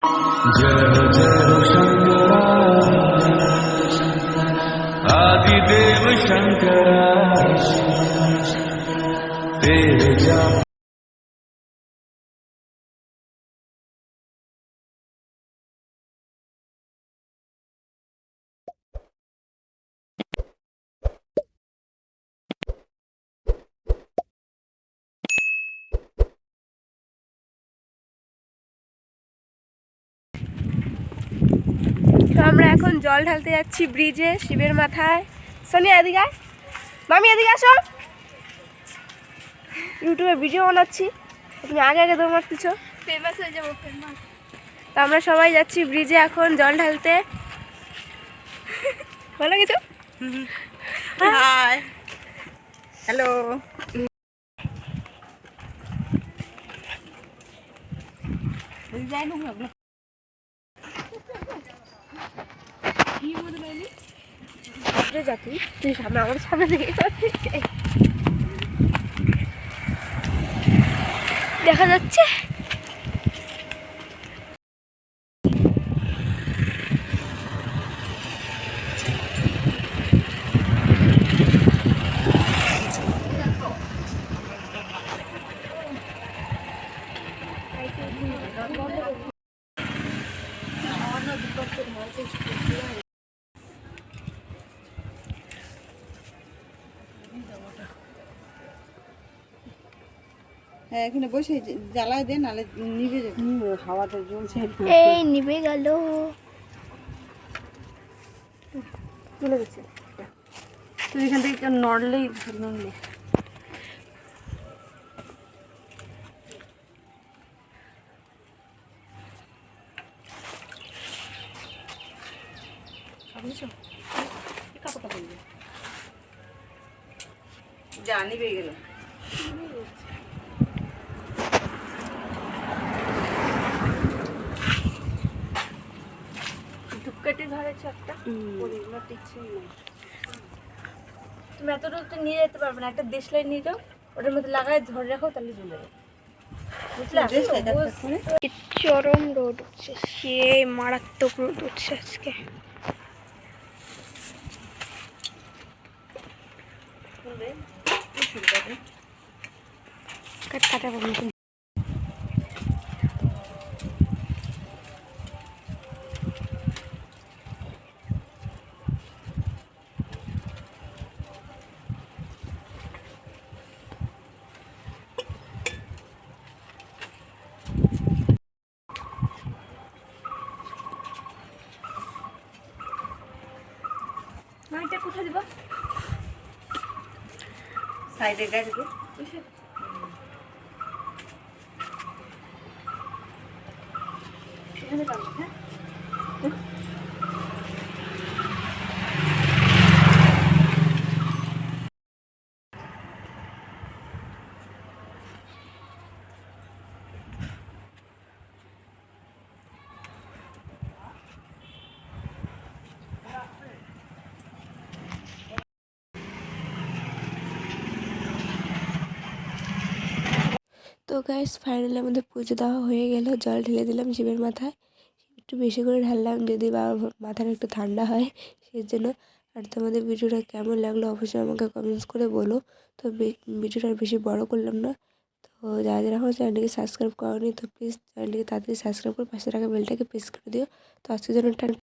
जय हो शंकरा आदिदेव शंकरा तेरे जाप তো আমরা এখন জল ঢালতে যাচ্ছি ব্রিজে শিবের মাথায়। সোনিয়া এদিকে আয়, মামি এদিকে আসো, ইউটিউবে ভিডিও বানাচ্ছি, তুমি আগে আগে দৌড় মারতেছো, ফেমাস হয়ে যাবো ফেমাস। তো আমরা সবাই যাচ্ছি ব্রিজে এখন জল ঢালতে। ভালো কিছু হাই হ্যালো যাই না জাতি তুই সামনে আমার সামনে দিকে দেখা যাচ্ছে। হ্যাঁ এখানে বসে জ্বালায় দেন নাহলে নিভে যাবে হাওয়াটা জ্বলছে এই নিভে গেল, চলে গেছে। তুই এখান থেকে নড়লেই নড়লে যা নিভে গেল। ধূপকাঠি ধরেছে একটা, ওগুলো টিকছে না। তুমি এতটুকু তো নিয়ে যেতে পারবে না, একটা দেশলাই নিয়ে যাও, ওটার মধ্যে লাগায় ধরে রাখো, তাহলে জ্বলে যাবে, বুঝলা? চরম রোদ উঠছে, সে মারাত্মক রোদ উঠছে আজকে। কাটা পাবো এটা কোথায় দিব? সাইডে গাড়ি দে সেখানে পাবো। হ্যাঁ তো গাইস ফাইনালি আমাদের পুজো দেওয়া হয়ে গেল, জল ঢেলে দিলাম শিবের মাথায়, একটু বেশি করে ঢাললাম যদি বাবার মাথাটা একটু ঠান্ডা হয় সেই জন্য। আর তোমাদের ভিডিওটা কেমন লাগলো অবশ্যই আমাকে কমেন্টস করে বলো। তো ভিডিওটা আর বেশি বড় করলাম না, তো যারা যারা আমার চ্যানেলটিকে সাবস্ক্রাইব করোনি তো প্লিজ চ্যানেলটিকে তাড়াতাড়ি সাবস্ক্রাইব করে পাশে রাখা বেলটাকে প্রেস করে দিও। তো আজকের জন্য